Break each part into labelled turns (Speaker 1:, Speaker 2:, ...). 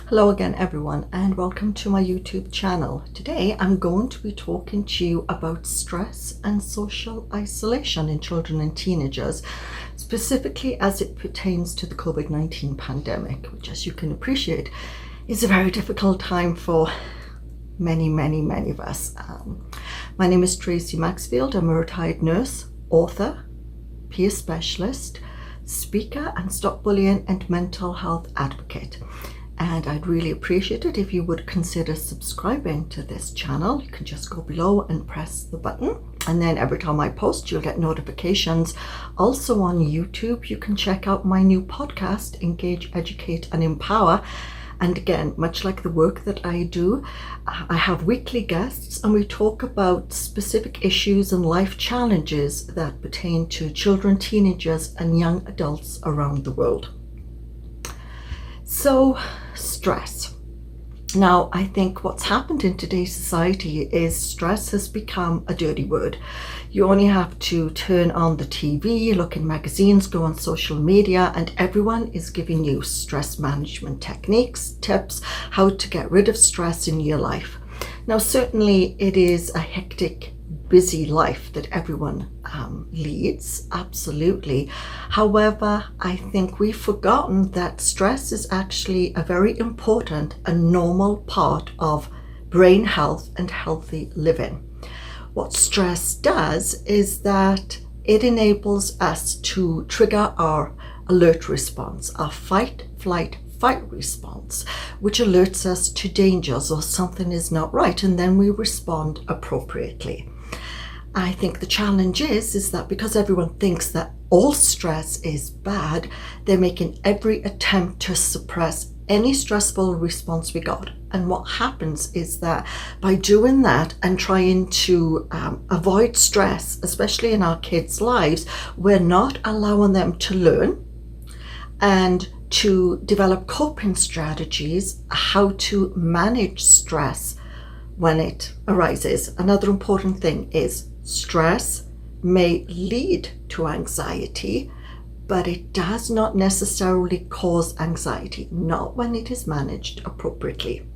Speaker 1: Hello again everyone, and welcome to my YouTube channel. Today I'm going to be talking to you about stress and social isolation in children and teenagers, specifically as it pertains to the COVID-19 pandemic, which, as you can appreciate, is a very difficult time for many of us. My name is Tracy Maxfield. I'm a retired nurse, author, peer specialist, speaker and stop bullying and mental health advocate. And I'd really appreciate it if you would consider subscribing to this channel. You can just go below and press the button, and then every time I post you'll get notifications. Also on YouTube you can check out my new podcast, Engage, Educate and Empower. And again, much like the work that I do, I have weekly guests and we talk about specific issues and life challenges that pertain to children, teenagers and young adults around the world. So, stress. Now, I think what's happened in today's society is stress has become a dirty word. You only have to turn on the TV, look in magazines, go on social media, and everyone is giving you stress management techniques, tips, how to get rid of stress in your life. Now, certainly it is a hectic, busy life that everyone leads, absolutely. However, I think we've forgotten that stress is actually a very important and normal part of brain health and healthy living. What stress does is that it enables us to trigger our alert response, our fight, flight, fight response, which alerts us to dangers or something is not right, and then we respond appropriately. I think the challenge is that because everyone thinks that all stress is bad, they're making every attempt to suppress any stressful response we got. And what happens is that by doing that and trying to avoid stress, especially in our kids' lives, we're not allowing them to learn and to develop coping strategies, how to manage stress when it arises. Another important thing is stress may lead to anxiety, but it does not necessarily cause anxiety, not when it is managed appropriately.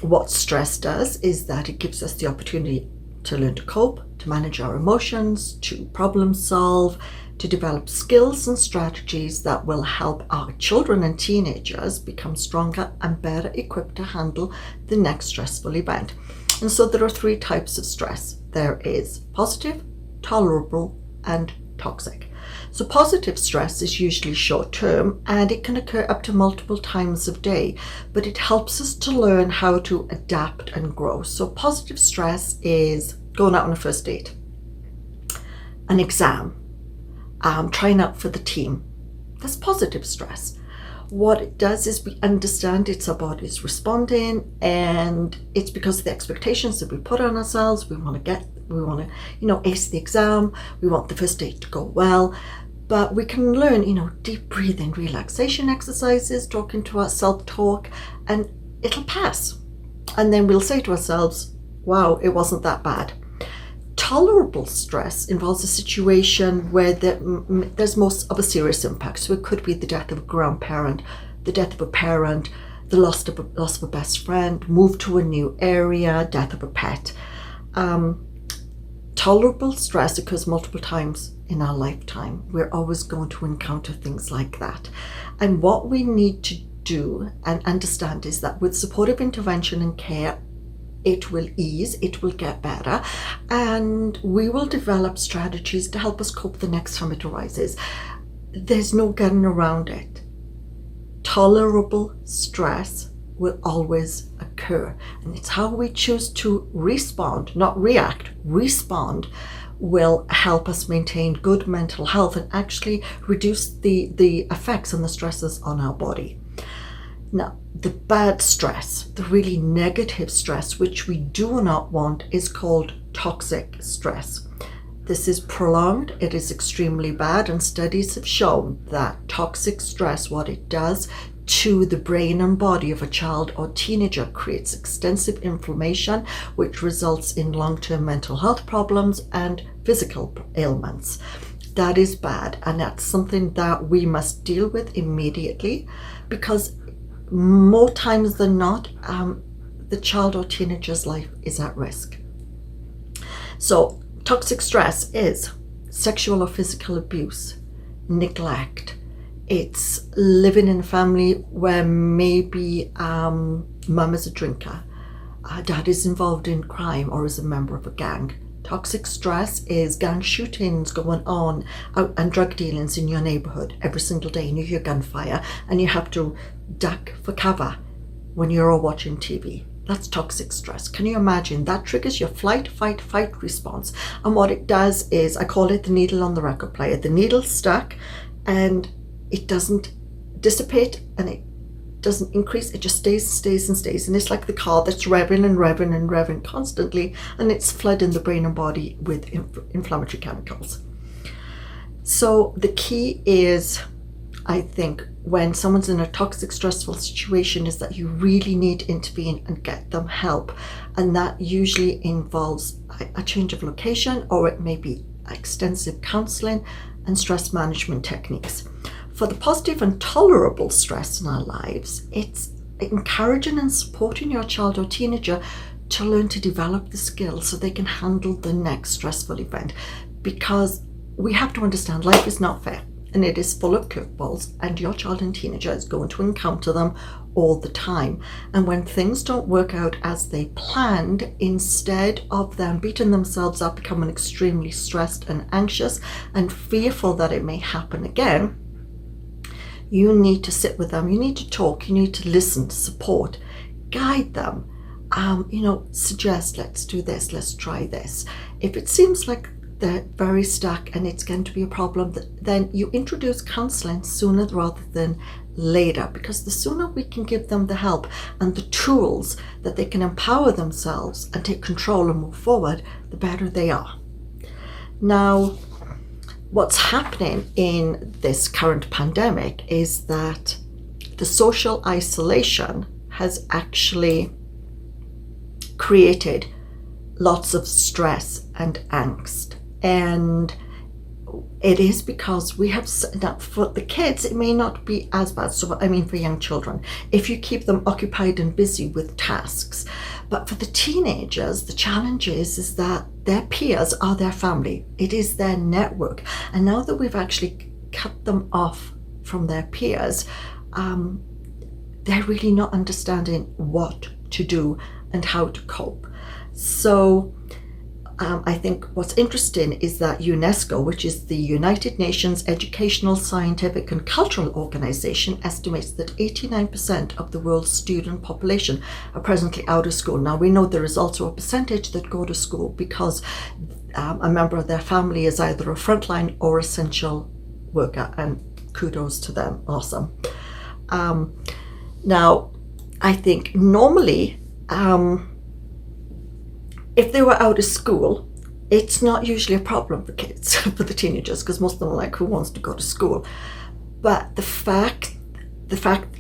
Speaker 1: What stress does is that it gives us the opportunity to learn to cope, to manage our emotions, to problem solve, to develop skills and strategies that will help our children and teenagers become stronger and better equipped to handle the next stressful event. And so there are three types of stress. There is positive, tolerable, and toxic. So positive stress is usually short term and it can occur up to multiple times of day, but it helps us to learn how to adapt and grow. So positive stress is going out on a first date, an exam, trying out for the team. That's positive stress. What it does is we understand it's our body's responding, and it's because of the expectations that we put on ourselves. We want to ace the exam. We want the first date to go well. But we can learn, deep breathing, relaxation exercises, talking to our self-talk, and it'll pass. And then we'll say to ourselves, wow, it wasn't that bad. Tolerable stress involves a situation where there's most of a serious impact. So it could be the death of a grandparent, the death of a parent, the loss of a best friend, move to a new area, death of a pet. Tolerable stress occurs multiple times in our lifetime. We're always going to encounter things like that. And what we need to do and understand is that with supportive intervention and care, it will ease, it will get better, and we will develop strategies to help us cope the next time it arises. There's no getting around it. Tolerable stress will always occur, and it's how we choose to respond, not react. Respond will help us maintain good mental health and actually reduce the effects and the stresses on our body. Now, the bad stress, the really negative stress, which we do not want, is called toxic stress. This is prolonged, it is extremely bad, and studies have shown that toxic stress, what it does to the brain and body of a child or teenager, creates extensive inflammation, which results in long-term mental health problems and physical ailments. That is bad, and that's something that we must deal with immediately, because more times than not, the child or teenager's life is at risk. So toxic stress is sexual or physical abuse, neglect. It's living in a family where maybe mum is a drinker, dad is involved in crime or is a member of a gang. Toxic stress is gang shootings going on and drug dealings in your neighborhood every single day, and you hear gunfire and you have to duck for cover when you're all watching TV. That's toxic stress. Can you imagine? That triggers your flight, fight, fight response. And what it does is, I call it the needle on the record player. The needle's stuck and it doesn't dissipate and it doesn't increase. It just stays and stays and stays. And it's like the car that's revving and revving and revving constantly, and it's flooding the brain and body with inflammatory chemicals. So the key is, I think, when someone's in a toxic, stressful situation, is that you really need to intervene and get them help. And that usually involves a change of location, or it may be extensive counseling and stress management techniques. For the positive and tolerable stress in our lives, it's encouraging and supporting your child or teenager to learn to develop the skills so they can handle the next stressful event. Because we have to understand life is not fair, and it is full of curveballs, and your child and teenager is going to encounter them all the time. And when things don't work out as they planned, instead of them beating themselves up, becoming extremely stressed and anxious and fearful that it may happen again, you need to sit with them, you need to talk, you need to listen, support, guide them, suggest, let's do this, let's try this. If it seems like they're very stuck and it's going to be a problem, then you introduce counseling sooner rather than later, because the sooner we can give them the help and the tools that they can empower themselves and take control and move forward, the better they are. Now, what's happening in this current pandemic is that the social isolation has actually created lots of stress and angst. And it is because we have, now for the kids, it may not be as bad. So, I mean, for young children, if you keep them occupied and busy with tasks. But for the teenagers, the challenge is that their peers are their family. It is their network. And now that we've actually cut them off from their peers, they're really not understanding what to do and how to cope. So I think what's interesting is that UNESCO, which is the United Nations Educational, Scientific and Cultural Organization, estimates that 89% of the world's student population are presently out of school. Now, we know there is also a percentage that go to school because a member of their family is either a frontline or essential worker, and kudos to them. Awesome. Now, I think normally, if they were out of school, it's not usually a problem for kids, for the teenagers, because most of them are like, who wants to go to school? But the fact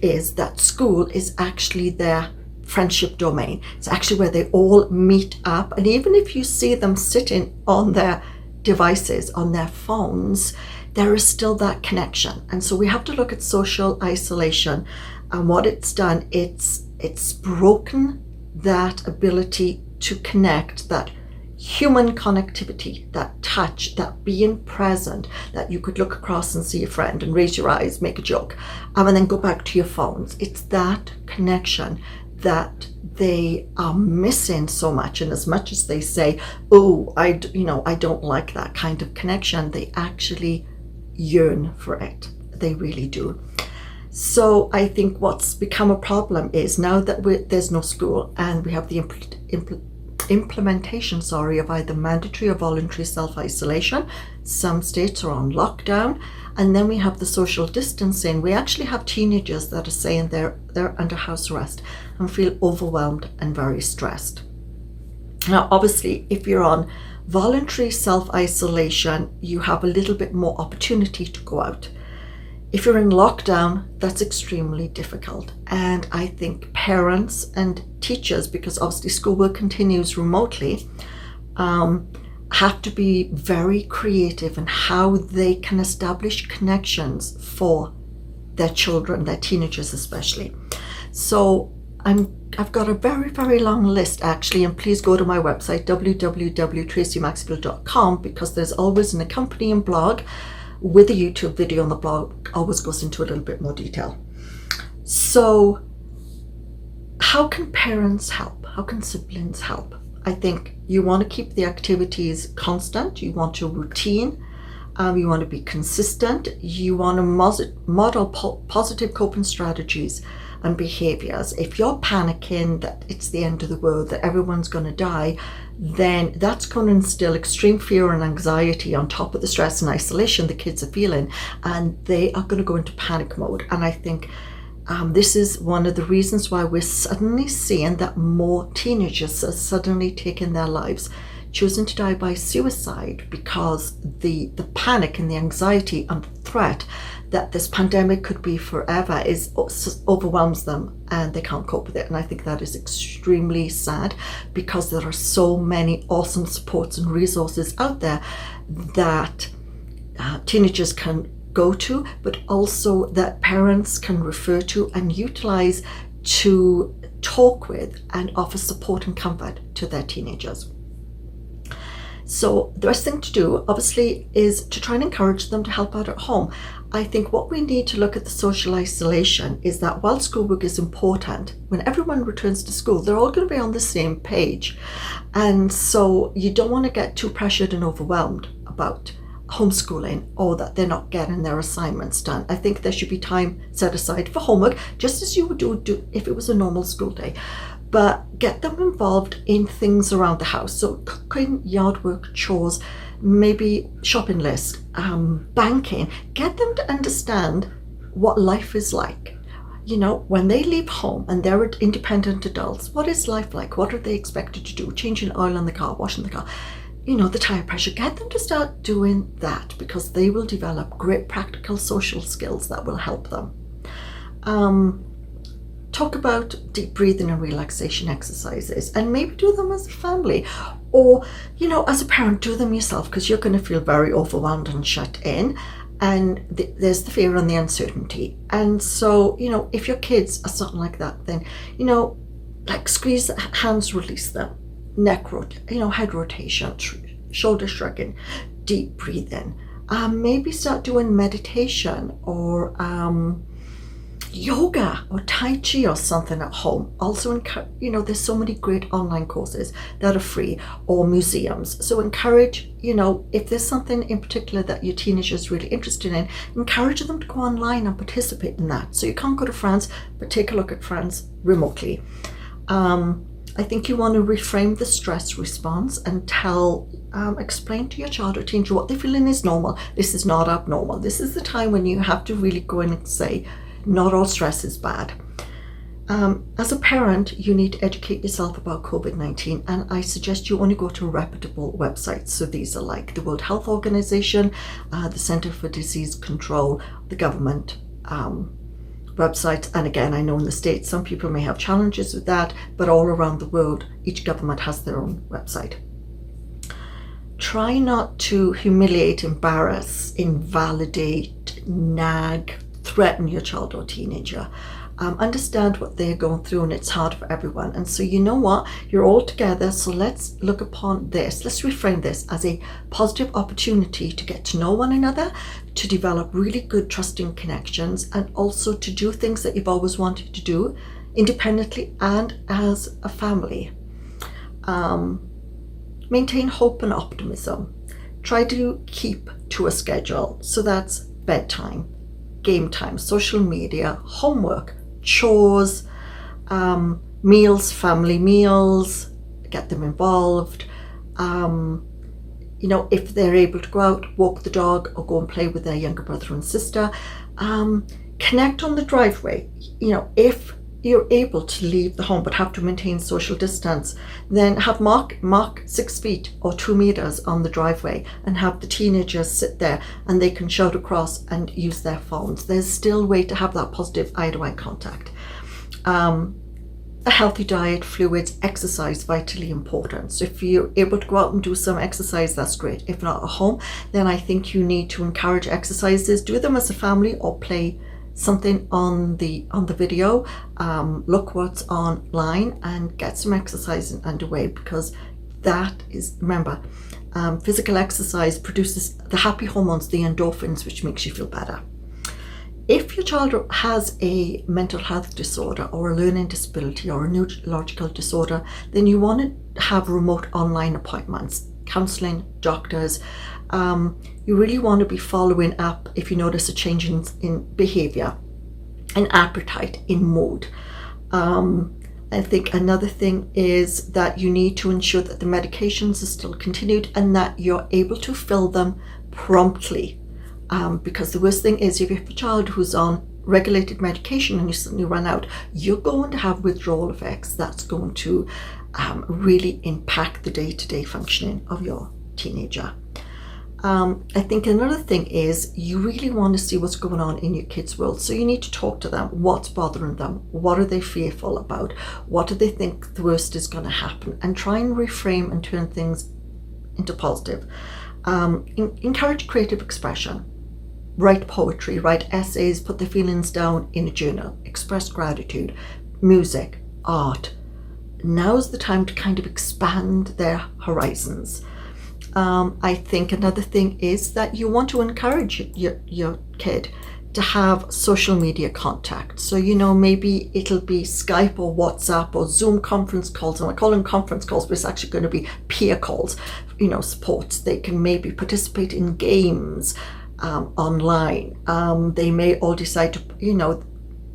Speaker 1: is that school is actually their friendship domain. It's actually where they all meet up. And even if you see them sitting on their devices, on their phones, there is still that connection. And so we have to look at social isolation, and what it's done, it's broken that ability to connect, that human connectivity, that touch, that being present, that you could look across and see a friend and raise your eyes, make a joke, and then go back to your phones. It's that connection that they are missing so much. And as much as they say, oh, I don't like that kind of connection, they actually yearn for it. They really do. So I think what's become a problem is now that there's no school, and we have the implementation of either mandatory or voluntary self-isolation. Some states are on lockdown, and then we have the social distancing. We actually have teenagers that are saying they're under house arrest and feel overwhelmed and very stressed. Now, obviously, if you're on voluntary self-isolation, you have a little bit more opportunity to go out. If you're in lockdown, that's extremely difficult. And I think parents and teachers, because obviously schoolwork continues remotely, have to be very creative in how they can establish connections for their children, their teenagers especially. So I've got a very, very long list actually, and please go to my website www.tracymaxfield.com, because there's always an accompanying blog with a YouTube video, and the blog always goes into a little bit more detail. So how can parents help? How can siblings help? I think you want to keep the activities constant. You want a routine. You want to be consistent. You want to model positive coping strategies and behaviors. If you're panicking that it's the end of the world, that everyone's going to die, then that's going to instill extreme fear and anxiety on top of the stress and isolation the kids are feeling, and they are going to go into panic mode. And I think this is one of the reasons why we're suddenly seeing that more teenagers are suddenly taking their lives, choosing to die by suicide, because the panic and the anxiety and the threat that this pandemic could be forever overwhelms them, and they can't cope with it. And I think that is extremely sad, because there are so many awesome supports and resources out there that teenagers can go to, but also that parents can refer to and utilize to talk with and offer support and comfort to their teenagers. So the best thing to do, obviously, is to try and encourage them to help out at home. I think what we need to look at the social isolation is that while schoolwork is important, when everyone returns to school, they're all going to be on the same page. And so you don't want to get too pressured and overwhelmed about homeschooling, or that they're not getting their assignments done. I think there should be time set aside for homework, just as you would do if it was a normal school day. But get them involved in things around the house. So cooking, yard work, chores, maybe shopping lists, banking. Get them to understand what life is like. You know, when they leave home and they're independent adults, what is life like? What are they expected to do? Changing oil in the car, washing the car, you know, the tire pressure. Get them to start doing that, because they will develop great practical social skills that will help them. Talk about deep breathing and relaxation exercises, and maybe do them as a family, or, you know, as a parent, do them yourself, because you're going to feel very overwhelmed and shut in, and there's the fear and the uncertainty. And so, you know, if your kids are something like that, then, you know, like squeeze hands, release them, neck head rotation, shoulder shrugging, deep breathing. Maybe start doing meditation or yoga or Tai Chi or something at home. Also, you know, there's so many great online courses that are free, or museums. So encourage, you know, if there's something in particular that your teenager is really interested in, encourage them to go online and participate in that. So you can't go to France, but take a look at France remotely. I think you want to reframe the stress response and explain to your child or teenager what they're feeling is normal. This is not abnormal. This is the time when you have to really go in and say, not all stress is bad. As a parent, you need to educate yourself about COVID-19, and I suggest you only go to reputable websites. So these are like the World Health Organization, the Center for Disease Control, the government websites. And again, I know in the States, some people may have challenges with that, but all around the world, each government has their own website. Try not to humiliate, embarrass, invalidate, nag, threaten your child or teenager. Understand what they're going through, and it's hard for everyone. And so, you know what, you're all together, so let's look upon this, let's reframe this as a positive opportunity to get to know one another, to develop really good trusting connections, and also to do things that you've always wanted to do independently and as a family. Maintain hope and optimism. Try to keep to a schedule. So that's bedtime, game time, social media, homework, chores, meals, family meals. Get them involved. You know, if they're able to go out, walk the dog, or go and play with their younger brother and sister. Connect on the driveway. You know, if you're able to leave the home but have to maintain social distance, then have mark 6 feet or 2 meters on the driveway, and have the teenagers sit there and they can shout across and use their phones. There's still a way to have that positive eye-to-eye contact. A healthy diet, fluids, exercise, vitally important. So if you're able to go out and do some exercise, that's great. If not at home, then I think you need to encourage exercises. Do them as a family, or play something on the video, look what's online and get some exercise underway, because that is, remember, physical exercise produces the happy hormones, the endorphins, which makes you feel better. If your child has a mental health disorder or a learning disability or a neurological disorder, then you want to have remote online appointments, counselling, doctors. You really want to be following up if you notice a change in behaviour, in appetite, in mood. I think another thing is that you need to ensure that the medications are still continued and that you're able to fill them promptly. Because the worst thing is, if you have a child who's on regulated medication and you suddenly run out, you're going to have withdrawal effects. That's going to really impact the day-to-day functioning of your teenager. I think another thing is you really want to see what's going on in your kids' world. So you need to talk to them. What's bothering them? What are they fearful about? What do they think the worst is going to happen? And try and reframe and turn things into positive. Encourage creative expression. Write poetry, write essays, put their feelings down in a journal, express gratitude, music, art. Now's the time to kind of expand their horizons. I think another thing is that you want to encourage your kid to have social media contact. So, maybe it'll be Skype or WhatsApp or Zoom conference calls. And I call them conference calls, but it's actually going to be peer calls, sports. They can maybe participate in games online. They may all decide to,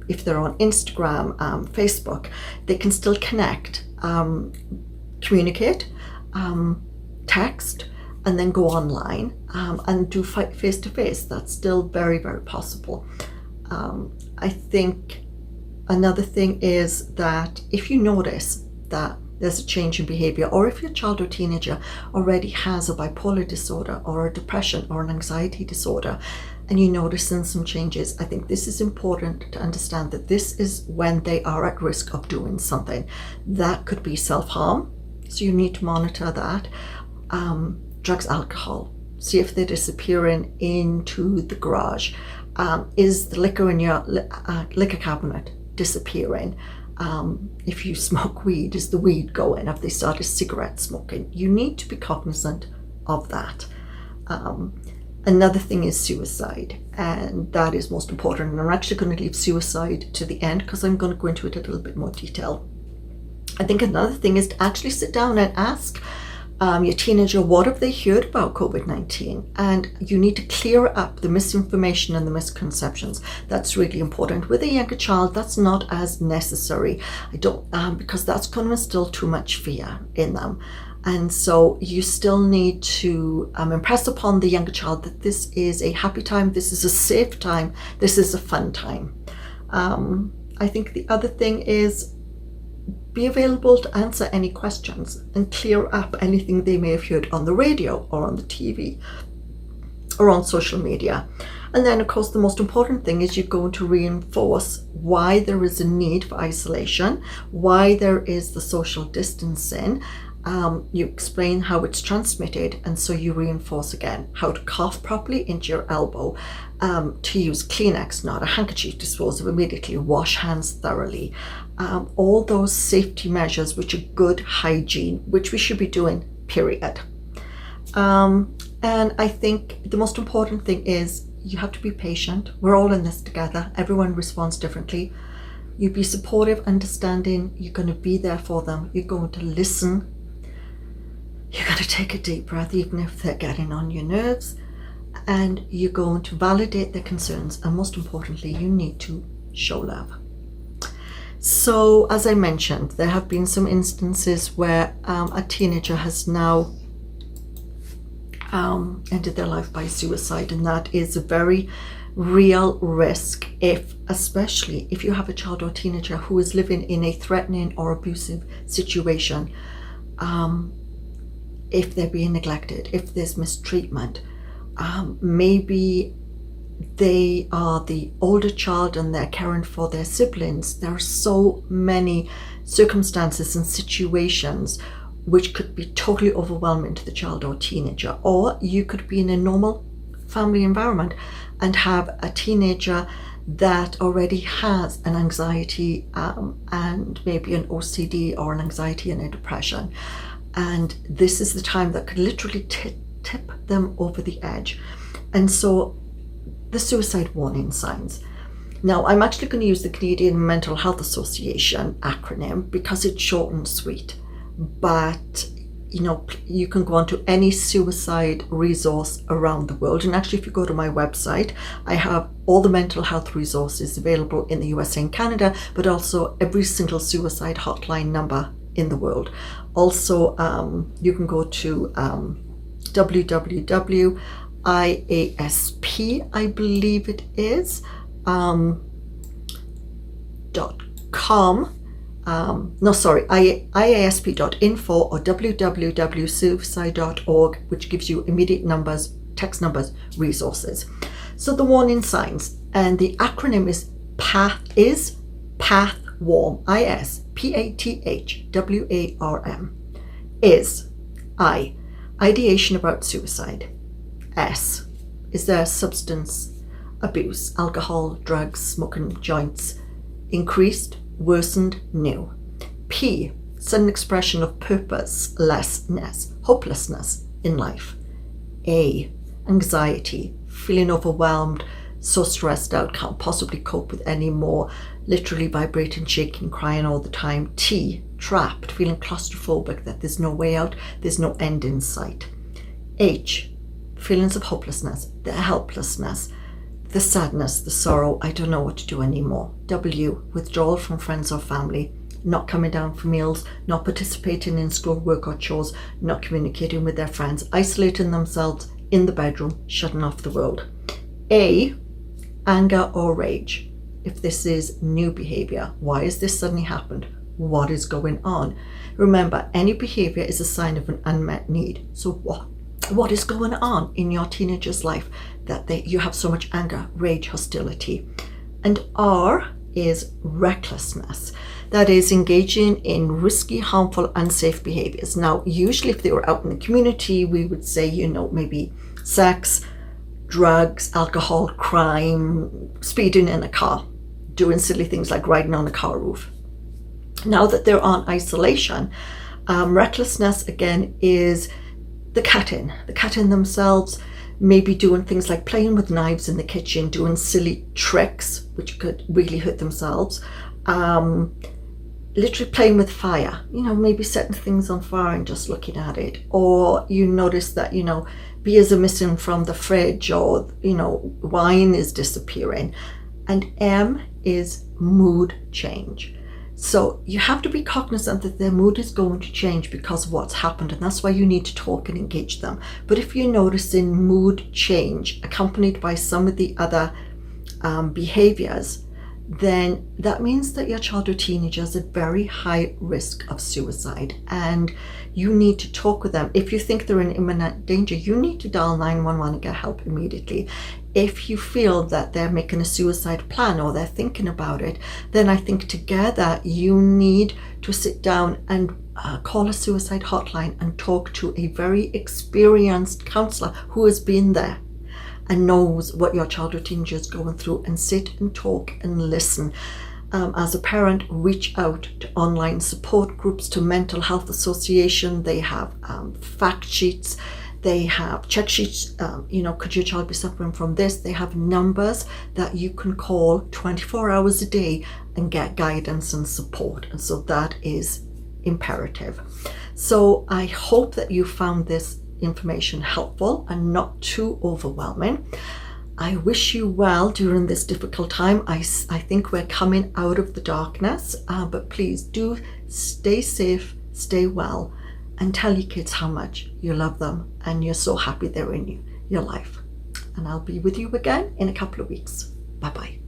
Speaker 1: if they're on Instagram, Facebook, they can still connect, communicate, text, and then go online and do face-to-face. That's still very, very possible. I think another thing is that if you notice that there's a change in behavior, or if your child or teenager already has a bipolar disorder or a depression or an anxiety disorder, and you notice some changes, I think this is important to understand that this is when they are at risk of doing something. That could be self-harm, so you need to monitor that. Drugs, alcohol, see if they're disappearing into the garage. Is the liquor in your liquor cabinet disappearing? If you smoke weed, is the weed going? Have they started cigarette smoking? You need to be cognizant of that. Another thing is suicide, and that is most important. And I'm actually going to leave suicide to the end because I'm going to go into it in a little bit more detail. I think another thing is to actually sit down and ask your teenager, what have they heard about COVID-19? And you need to clear up the misinformation and the misconceptions. That's really important. With a younger child, that's not as necessary. Because that's going to instill too much fear in them. And so you still need to impress upon the younger child that this is a happy time, this is a safe time, this is a fun time. I think the other thing is be available to answer any questions and clear up anything they may have heard on the radio or on the TV or on social media. And then, of course, the most important thing is you're going to reinforce why there is a need for isolation, why there is the social distancing. You explain how it's transmitted, and so you reinforce again how to cough properly into your elbow, to use Kleenex, not a handkerchief, dispose of immediately, wash hands thoroughly. All those safety measures which are good hygiene, which we should be doing, period. And I think the most important thing is you have to be patient. We're all in this together. Everyone responds differently. You be supportive, understanding. You're going to be there for them. You're going to listen. You're going to take a deep breath, even if they're getting on your nerves. And you're going to validate their concerns. And most importantly, you need to show love. So, as I mentioned, there have been some instances where a teenager has now ended their life by suicide, and that is a very real risk, especially if you have a child or teenager who is living in a threatening or abusive situation. If they're being neglected, if there's mistreatment, maybe they are the older child and they're caring for their siblings. There are so many circumstances and situations which could be totally overwhelming to the child or teenager. Or you could be in a normal family environment and have a teenager that already has an anxiety and maybe an OCD or an anxiety and a depression. And this is the time that could literally tip them over the edge. And so the suicide warning signs. Now, I'm actually going to use the Canadian Mental Health Association acronym because it's short and sweet. But, you know, you can go onto any suicide resource around the world. And actually, if you go to my website, I have all the mental health resources available in the USA and Canada, but also every single suicide hotline number in the world. Also, you can go to www.iasp, I believe it is, .com, iasp.info or www.suicide.org, which gives you immediate numbers, text numbers, resources. So the warning signs, and the acronym is PATHWARM, ISPATHWARM, is I, ideation about suicide. S, is there substance abuse, alcohol, drugs, smoking joints, increased, worsened, new. P, sudden expression of purposelessness, hopelessness in life. A, anxiety, feeling overwhelmed, so stressed out, can't possibly cope with any more, literally vibrating, shaking, crying all the time. T, trapped, feeling claustrophobic, that there's no way out, there's no end in sight. H, feelings of hopelessness, the helplessness, the sadness, the sorrow, I don't know what to do anymore. W, withdrawal from friends or family, not coming down for meals, not participating in school work or chores, not communicating with their friends, isolating themselves in the bedroom, shutting off the world. A, anger or rage. If this is new behavior, why has this suddenly happened? What is going on? Remember, any behavior is a sign of an unmet need. So what is going on in your teenager's life that you have so much anger, rage, hostility? And R is recklessness. That is engaging in risky, harmful, unsafe behaviors. Now, usually if they were out in the community, we would say, you know, maybe sex, drugs, alcohol, crime, speeding in a car, doing silly things like riding on a car roof. Now that they're on isolation, recklessness again is the cat-in themselves, maybe doing things like playing with knives in the kitchen, doing silly tricks which could really hurt themselves, literally playing with fire, you know, maybe setting things on fire and just looking at it. Or you notice that, you know, beers are missing from the fridge, or, you know, wine is disappearing. And M is mood change. So you have to be cognizant that their mood is going to change because of what's happened, and that's why you need to talk and engage them. But if you're noticing mood change accompanied by some of the other behaviors, then that means that your child or teenager is at very high risk of suicide, and you need to talk with them. If you think they're in imminent danger, you need to dial 911 and get help immediately. If you feel that they're making a suicide plan or they're thinking about it, then I think together you need to sit down and call a suicide hotline and talk to a very experienced counselor who has been there and knows what your child or teenager is going through, and sit and talk and listen. As a parent, reach out to online support groups, to Mental Health Association. They have fact sheets, they have check sheets, you know, could your child be suffering from this? They have numbers that you can call 24 hours a day and get guidance and support. And so that is imperative. So I hope that you found this information helpful and not too overwhelming. I wish you well during this difficult time. I think we're coming out of the darkness, but please do stay safe, stay well, and tell your kids how much you love them and you're so happy they're in your life. And I'll be with you again in a couple of weeks. Bye-bye.